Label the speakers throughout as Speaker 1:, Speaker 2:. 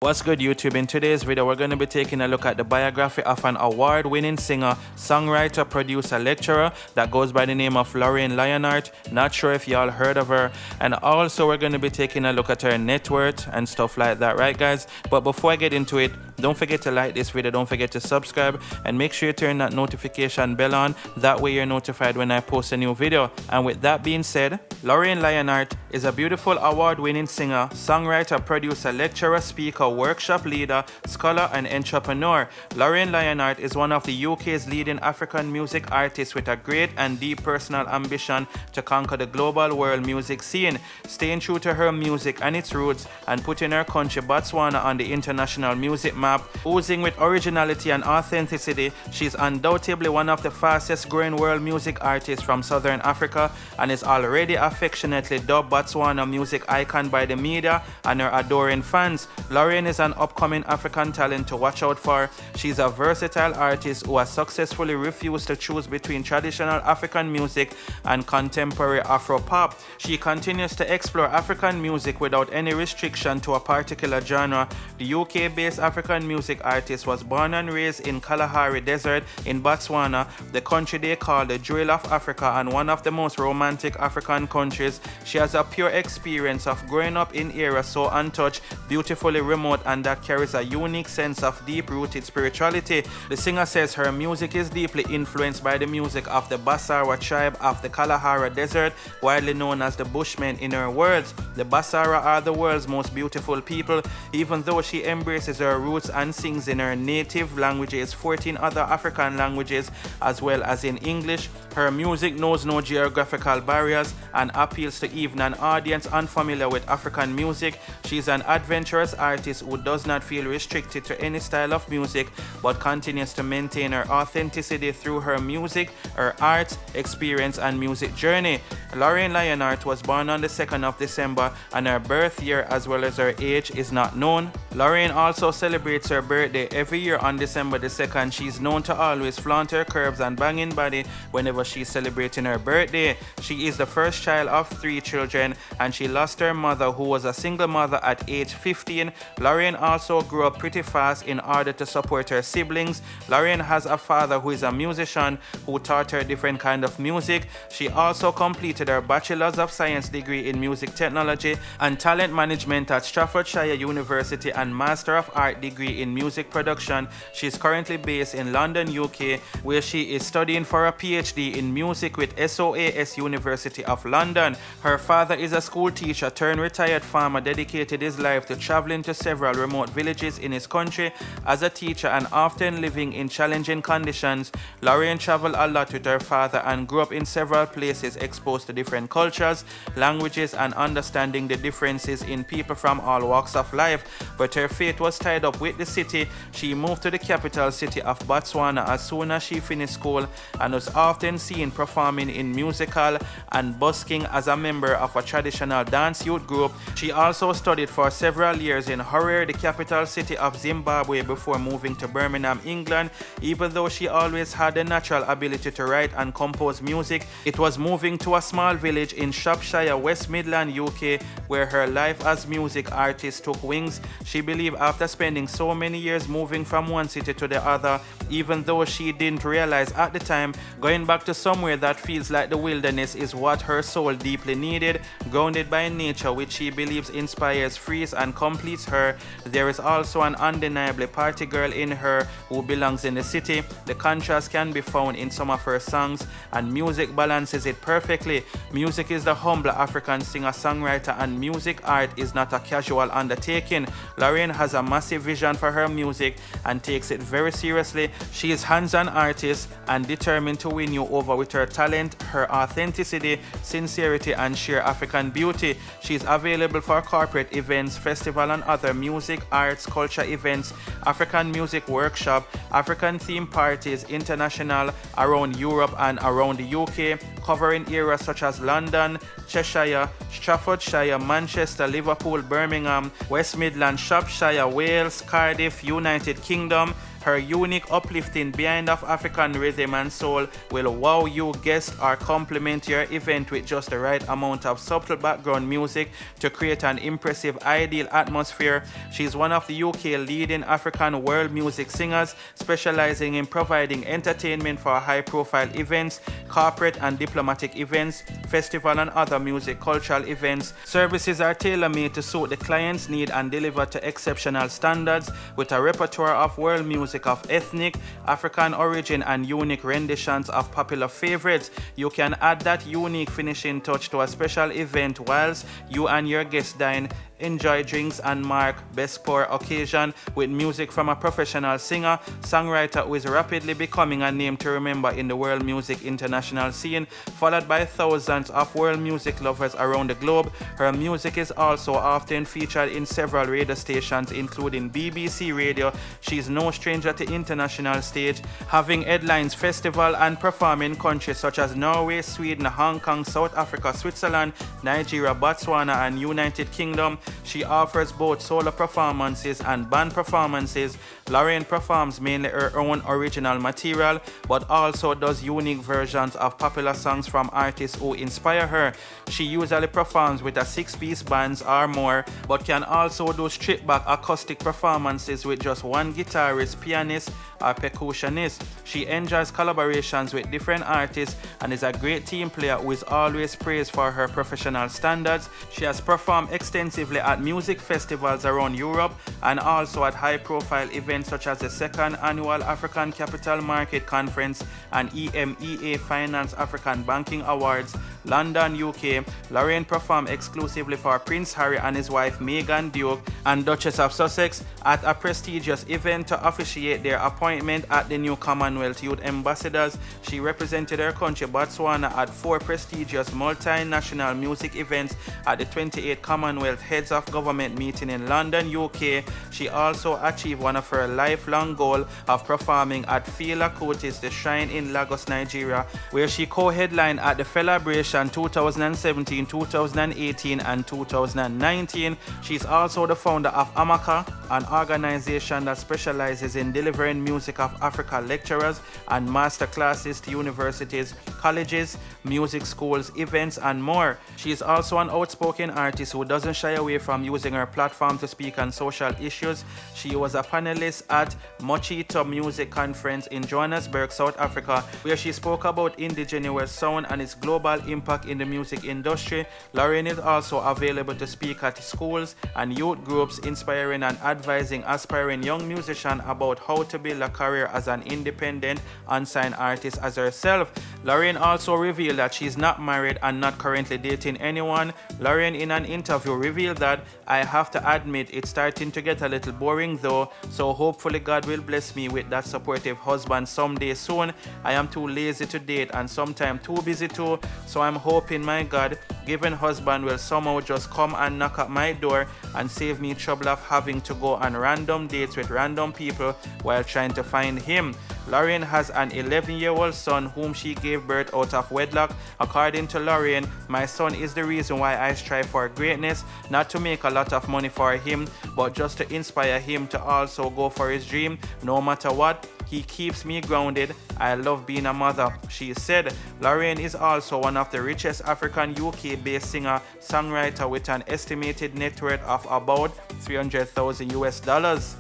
Speaker 1: What's good, YouTube? In today's video, we're going to be taking a look at the biography of an award-winning singer, songwriter, producer, lecturer that goes by the name of Lorraine Lionheart. Not sure if y'all heard of her. And also, we're going to be taking a look at her net worth and stuff like that, right, guys? But before I get into it, don't forget to like this video, don't forget to subscribe, and make sure you turn that notification bell on. That way you're notified when I post a new video. And with that being said, Lorraine Lionheart is a beautiful award-winning singer, songwriter, producer, lecturer, speaker, workshop leader, scholar, and entrepreneur. Lorraine Lionheart is one of the UK's leading African music artists with a great and deep personal ambition to conquer the global world music scene, staying true to her music and its roots and putting her country Botswana on the international music map. Oozing with originality and authenticity, she's undoubtedly one of the fastest growing world music artists from Southern Africa and is already affectionately dubbed Botswana music icon by the media and her adoring fans. Lorraine is an upcoming African talent to watch out for. She's a versatile artist who has successfully refused to choose between traditional African music and contemporary Afro-pop. She continues to explore African music without any restriction to a particular genre. The UK-based African music artist was born and raised in Kalahari Desert in Botswana, the country they call the Jewel of Africa and one of the most romantic African countries. She has a pure experience of growing up in areas so untouched, beautifully remote, and that carries a unique sense of deep-rooted spirituality. The singer says her music is deeply influenced by the music of the Basara tribe of the Kalahari Desert, widely known as the Bushmen in her words. The Basara are the world's most beautiful people. Even though she embraces her roots and sings in her native languages, 14 other African languages, as well as in English, her music knows no geographical barriers and appeals to even an audience unfamiliar with African music. She's an adventurous artist who does not feel restricted to any style of music, but continues to maintain her authenticity through her music, her art, experience, and music journey. Lorraine Lionheart was born on the 2nd of December, and her birth year as well as her age is not known. Lorraine also celebrates her birthday every year on December the 2nd. She's known to always flaunt her curves and banging body whenever she's celebrating her birthday. She is the first child of 3 children, and she lost her mother, who was a single mother, at age 15. Lorraine also grew up pretty fast in order to support her siblings. Lorraine has a father who is a musician who taught her different kind of music. She also completed her Bachelor's of Science degree in Music Technology and Talent Management at Staffordshire University and Master of Art degree in Music Production. She is currently based in London, UK, where she is studying for a PhD in music with SOAS University of London. Her father is a school teacher turned retired farmer, dedicated his life to traveling to several remote villages in his country as a teacher and often living in challenging conditions. Lorraine traveled a lot with her father and grew up in several places, exposed to different cultures, languages, and understanding the differences in people from all walks of life. But her fate was tied up with the city. She moved to the capital city of Botswana as soon as she finished school and was often seen performing in musical and busking as a member of a traditional dance youth group. She also studied for several years in Harare, the capital city of Zimbabwe, before moving to Birmingham, England. Even though she always had the natural ability to write and compose music, it was moving to a small village in Shropshire, West Midlands, UK, where her life as music artist took wings. She believed after spending so many years moving from one city to the other, even though she didn't realize at the time, going back to somewhere that feels like the wilderness is what her soul deeply needed. Grounded by nature, which she believes inspires, frees, and completes her, there is also an undeniably party girl in her who belongs in the city. The contrast can be found in some of her songs, and music balances it perfectly. Music is the humble African singer-songwriter, and music art is not a casual undertaking. Lorraine has a massive vision for her music and takes it very seriously. She is hands-on artist and determined to win you over with her talent, her authenticity, sincerity, and sheer African beauty. She is available for corporate events, festival, and other music, arts, culture events, African music workshop, African theme parties, international, around Europe and around the UK, covering areas such as London, Cheshire, Staffordshire, Manchester, Liverpool, Birmingham, West Midlands, Shropshire, Wales, Cardiff, United Kingdom, Her unique, uplifting blend of African rhythm and soul will wow you guests or complement your event with just the right amount of subtle background music to create an impressive, ideal atmosphere. She's one of the UK leading African world music singers, specializing in providing entertainment for high-profile events, corporate and diplomatic events, festival and other music cultural events. Services are tailor-made to suit the client's need and deliver to exceptional standards with a repertoire of world music of ethnic, African origin and unique renditions of popular favorites. You can add that unique finishing touch to a special event whilst you and your guests dine. Enjoy drinks and mark best pour occasion with music from a professional singer, songwriter who is rapidly becoming a name to remember in the world music international scene, followed by thousands of world music lovers around the globe. Her music is also often featured in several radio stations including BBC Radio. She's no stranger to international stage, having headlines festival and performing countries such as Norway, Sweden, Hong Kong, South Africa, Switzerland, Nigeria, Botswana and United Kingdom. She offers both solo performances and band performances. Lorraine performs mainly her own original material, but also does unique versions of popular songs from artists who inspire her. She usually performs with a 6-piece band or more, but can also do stripped-back acoustic performances with just one guitarist, pianist, or percussionist. She enjoys collaborations with different artists and is a great team player who is always praised for her professional standards. She has performed extensively at music festivals around Europe and also at high-profile events such as the 2nd Annual African Capital Market Conference and EMEA Finance African Banking Awards, London, UK. Lorraine performed exclusively for Prince Harry and his wife Meghan Duke and Duchess of Sussex at a prestigious event to officiate their appointment at the new Commonwealth Youth Ambassadors. She represented her country Botswana at 4 prestigious multinational music events at the 28th Commonwealth Heads of Government meeting in London, UK. She also achieved one of her lifelong goals of performing at Fela Kuti's The Shrine in Lagos, Nigeria, where she co-headlined at the Celebration 2017, 2018 and 2019. She's also the founder of Amaka, an organization that specializes in delivering music of Africa lecturers and master classes to universities, colleges, music schools, events and more. She is also an outspoken artist who doesn't shy away from using her platform to speak on social issues. She was a panelist at Mochito Music Conference in Johannesburg, South Africa, where she spoke about indigenous sound and its global impact in the music industry. Lorraine is also available to speak at schools and youth groups, inspiring and advising aspiring young musicians about how to build a career as an independent, unsigned artist as herself. Lorraine also revealed that she's not married and not currently dating anyone. Lorraine in an interview revealed that, "I have to admit it's starting to get a little boring though, so hopefully God will bless me with that supportive husband someday soon. I am too lazy to date and sometimes too busy too, so I'm hoping my God given husband will somehow just come and knock at my door and save me trouble of having to go on random dates with random people while trying to find him." Lorraine has an 11-year-old son whom she gave birth out of wedlock. According to Lorraine, "My son is the reason why I strive for greatness, not to make a lot of money for him, but just to inspire him to also go for his dream, no matter what. He keeps me grounded. I love being a mother," she said. Lorraine is also one of the richest African UK-based singer-songwriter with an estimated net worth of about $300,000 US.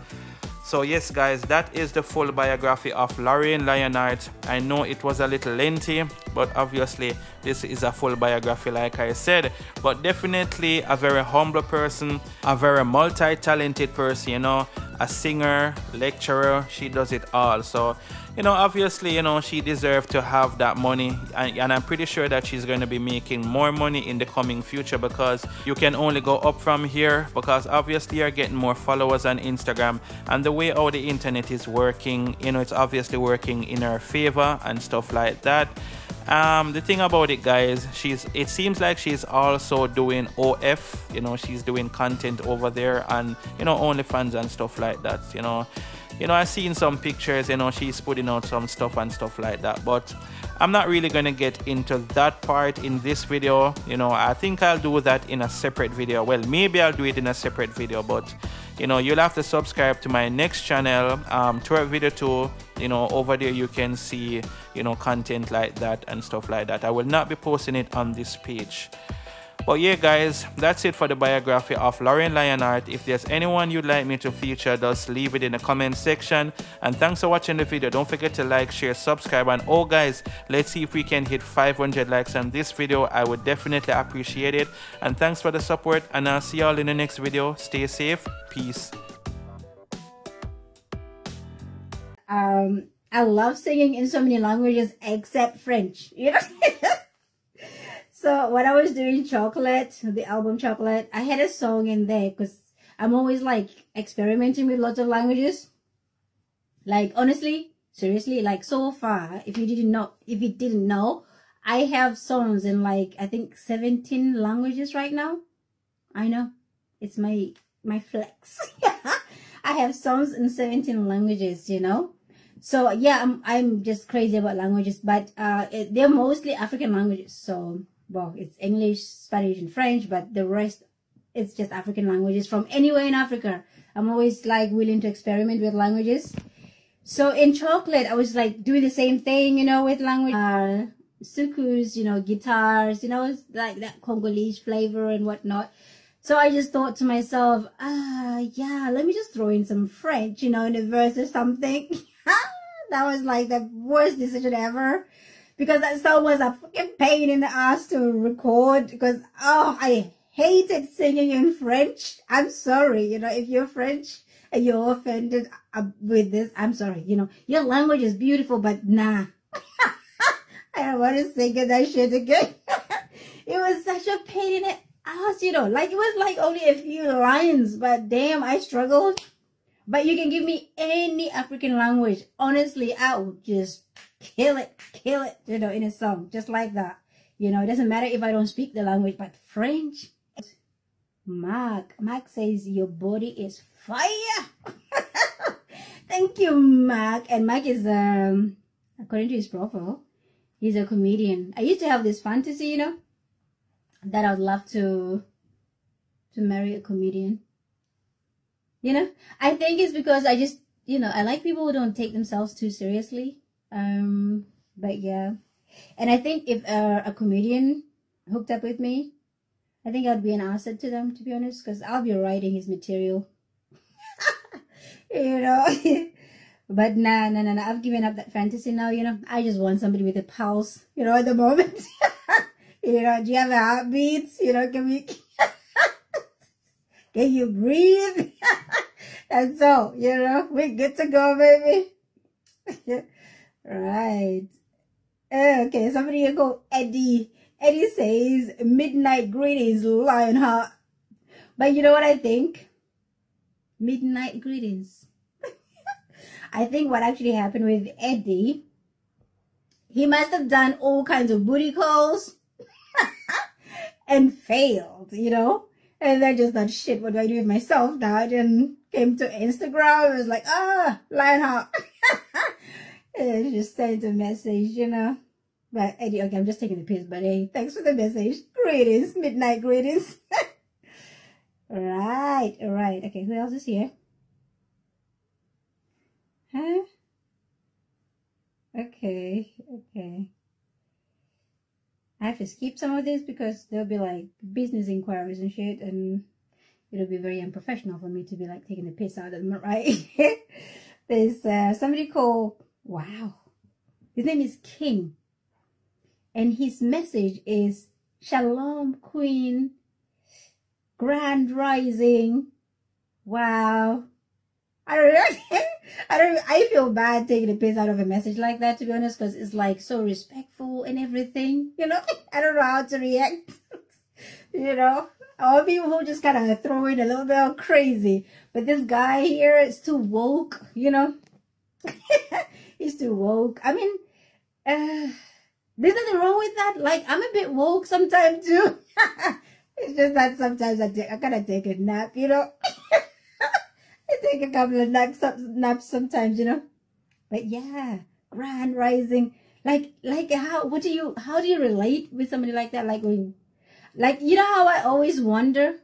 Speaker 1: So yes guys, that is the full biography of Lorraine Lionheart. I know it was a little lengthy, but obviously this is a full biography like I said. But definitely a very humble person, a very multi-talented person, you know, a singer, lecturer, she does it all. So, you know, obviously, you know, she deserves to have that money, and I'm pretty sure that she's going to be making more money in the coming future, because you can only go up from here, because obviously you're getting more followers on Instagram, and the way how the internet is working, you know, it's obviously working in her favor and stuff like that. The thing about it guys, it seems like she's also doing OF, you know, she's doing content over there, and you know, OnlyFans and stuff like that. You know, I've seen some pictures, you know, she's putting out some stuff and stuff like that, but I'm not really gonna get into that part in this video. You know, I think I'll do that in a separate video. Well, maybe I'll do it in a separate video, but you know, you'll have to subscribe to my next channel, Twerk Video 2. You know, over there you can see, you know, content like that and stuff like that. I will not be posting it on this page. But yeah guys, that's it for the biography of Lorraine Lionheart. If there's anyone you'd like me to feature, just leave it in the comment section. And thanks for watching the video. Don't forget to like, share, subscribe, and oh guys, let's see if we can hit 500 likes on this video. I would definitely appreciate it. And thanks for the support, and I'll see y'all in the next video. Stay safe. Peace.
Speaker 2: I love singing in so many languages except French, you know. So when I was doing Chocolate, the album Chocolate, I had a song in there because I'm always like experimenting with lots of languages. Like honestly, seriously, like so far, if you didn't know, I have songs in like I think 17 languages right now. I know, it's my flex. I have songs in 17 languages, you know. So yeah, I'm just crazy about languages, but they're mostly African languages. So well, it's English, Spanish, and French, but the rest, it's just African languages from anywhere in Africa. I'm always like willing to experiment with languages. So in Chocolate, I was like doing the same thing, you know, with language. Sukus, you know, guitars, you know, like that Congolese flavor and whatnot. So I just thought to myself, yeah, let me just throw in some French, you know, in a verse or something. That was like the worst decision ever. Because that song was a fucking pain in the ass to record. Because, oh, I hated singing in French. I'm sorry, you know, if you're French and you're offended with this, I'm sorry. You know, your language is beautiful, but nah. I don't want to sing that shit again. It was such a pain in the ass, you know. Like, it was like only a few lines, but damn, I struggled. But you can give me any African language. Honestly, I would just kill it, you know, in a song, just like that. You know, it doesn't matter if I don't speak the language, but French. Mark says your body is fire. Thank you, Mark. And Mark is, according to his profile, he's a comedian. I used to have this fantasy, you know, that I'd love to marry a comedian. You know, I think it's because I just, you know, I like people who don't take themselves too seriously. But yeah, and I think if a comedian hooked up with me, I think I'd be an asset to them, to be honest, because I'll be writing his material. You know. But nah, I've given up that fantasy now, you know. I just want somebody with a pulse, you know, at the moment. You know, do you have a heartbeat? You know, can you breathe? That's all, you know, we're good to go, baby. Right. Okay, somebody here go Eddie. Eddie says, midnight greetings, Lionheart. But you know what I think? Midnight greetings. I think what actually happened with Eddie, he must have done all kinds of booty calls and failed, you know? And then just thought, shit, what do I do with myself now? I then came to Instagram. It was like, Lionheart. And just sent a message, you know. But Eddie, okay, I'm just taking the piss, but hey, thanks for the message. Greetings, midnight greetings. Right. Okay, who else is here? Huh? Okay. I have to skip some of this because there'll be like business inquiries and shit, and it'll be very unprofessional for me to be like taking the piss out of them, right? There's somebody called, wow, his name is King, and his message is, Shalom Queen, Grand Rising. Wow. I feel bad taking a piss out of a message like that, to be honest, because it's like so respectful and everything, you know. I don't know how to react. You know, all people who just kind of throw in a little bit of crazy, but this guy here is too woke, you know. He's too woke. I mean, there's nothing wrong with that. Like, I'm a bit woke sometimes too. It's just that sometimes I kind of take a nap, you know. I take a couple of naps sometimes, you know. But yeah, Grand Rising. Like how do you relate with somebody like that? Like, when, like, you know how I always wonder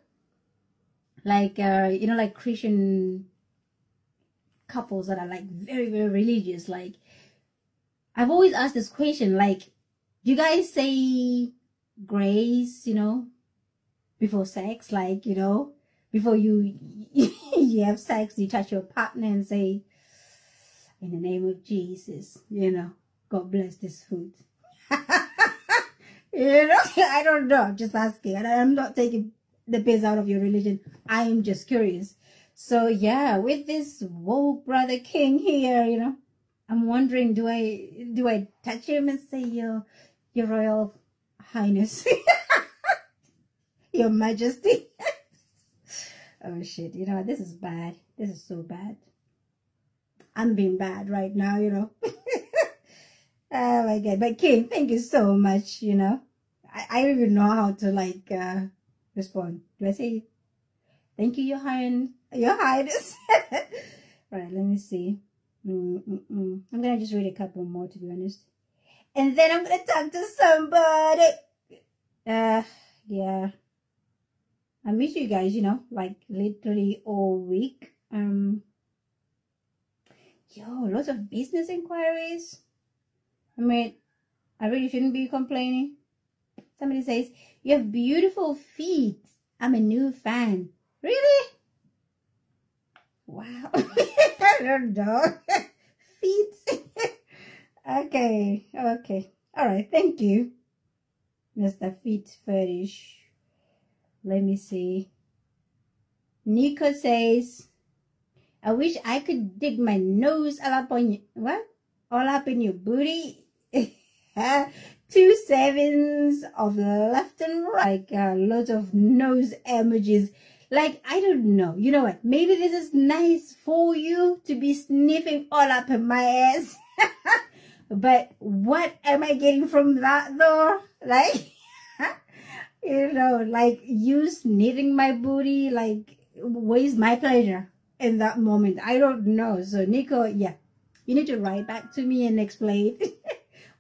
Speaker 2: like you know, like Christian couples that are like very, very religious. Like, I've always asked this question, like, you guys say grace, you know, before sex, like, you know, before you you have sex, you touch your partner and say, in the name of Jesus, you know, God bless this food. You know, I don't know. I'm just asking. I'm not taking the piss out of your religion. I am just curious. So yeah, with this woke brother king here, you know, I'm wondering, do I touch him and say, your royal highness, your majesty? Oh shit, you know, this is bad. This is so bad. I'm being bad right now, you know. Oh my god. But King, thank you so much, you know. I don't even know how to like respond. Do I say thank you, your highness? Right, let me see. I'm gonna just read a couple more, to be honest, and then I'm gonna talk to somebody. Yeah, I miss you guys, you know, like literally all week. Yo, lots of business inquiries. I mean, I really shouldn't be complaining. Somebody says, you have beautiful feet. I'm a new fan. Really? Wow. I don't know. Feet. Okay. Okay. All right. Thank you, Mr. Feet Fetish. Let me see. Nico says, I wish I could dig my nose all up on you. What? All up in your booty? 2 sevens of left and right. Like lots of nose emojis. Like, I don't know. You know what? Maybe this is nice for you to be sniffing all up in my ass. But what am I getting from that though? Like, you know, like you sniffing my booty, like, where's my pleasure in that moment? I don't know. So Nico, yeah, you need to write back to me and explain.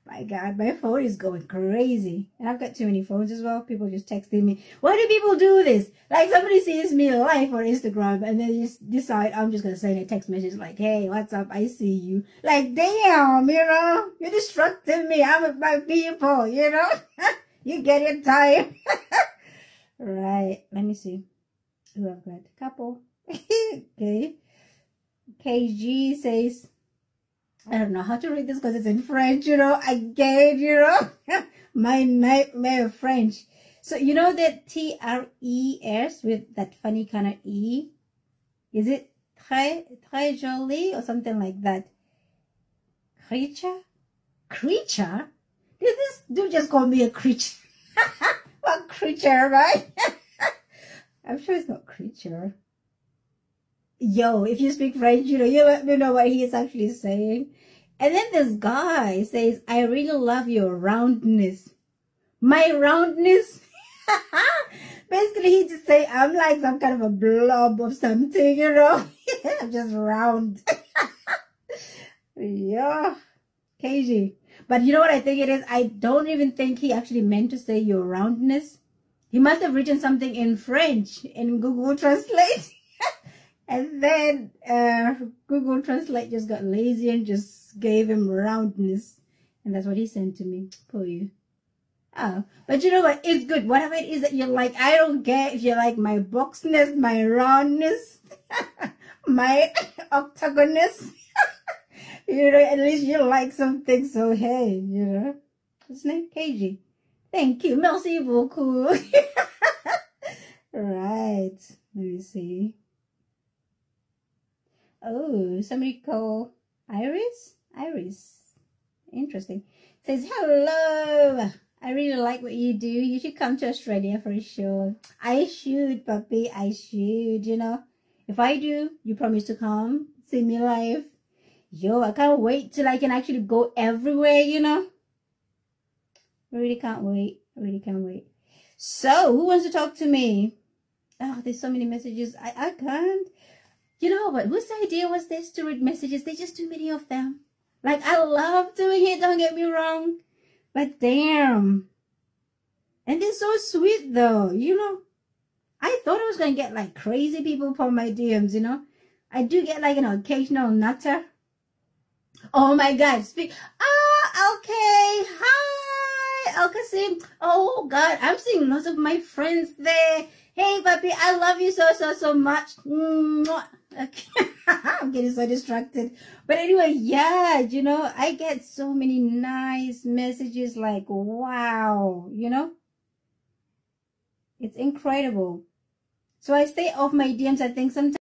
Speaker 2: My God, my phone is going crazy. And I've got too many phones as well. People just texting me. Why do people do this? Like, somebody sees me live on Instagram and then just decide I'm just going to send a text message like, hey, what's up? I see you. Like, damn, you know, you're distracting me. I'm with my people, you know. You get your time. Right. Let me see who I've got. Couple. Okay. KG says, I don't know how to read this because it's in French, you know. Again, you know, my nightmare of French. So, you know that TRES with that funny kind of E? Is it très jolie or something like that? Creature? Creature? Did this dude just call me a creature? What creature, right? I'm sure it's not creature. Yo, if you speak French, you know, you let me know what he is actually saying. And then this guy says, I really love your roundness. My roundness? Basically, he just say, I'm like some kind of a blob of something, you know. I'm just round. Yeah. KG. But you know what I think it is? I don't even think he actually meant to say your roundness. He must have written something in French in Google Translate. And then Google Translate just got lazy and just gave him roundness. And that's what he sent to me. Poor you. Oh, but you know what? It's good. Whatever it is that you like, I don't care if you like my boxness, my roundness, my octagonness. You know, at least you like something. So, hey, you know. What's his name? KG. Thank you. Merci beaucoup. Right. Let me see. Oh, somebody called Iris? Iris. Interesting. Says, hello. I really like what you do. You should come to Australia for a show. I should, puppy. I should, you know. If I do, you promise to come. See me live. Yo, I can't wait till I can actually go everywhere, you know. I really can't wait. I really can't wait. So, who wants to talk to me? Oh, there's so many messages. I can't. You know what? Whose idea was this to read messages? There's just too many of them. Like, I love doing it, don't get me wrong. But damn. And they're so sweet, though, you know. I thought I was going to get like crazy people for my DMs, you know. I do get like an occasional nutter. Oh my God. Speak. Ah, okay. Hi, Alkasim. Oh God, I'm seeing lots of my friends there. Hey, puppy, I love you so much. Mwah. Okay. I'm getting so distracted. But anyway, yeah, you know, I get so many nice messages like, wow, you know, it's incredible. So I stay off my DMs, I think, sometimes.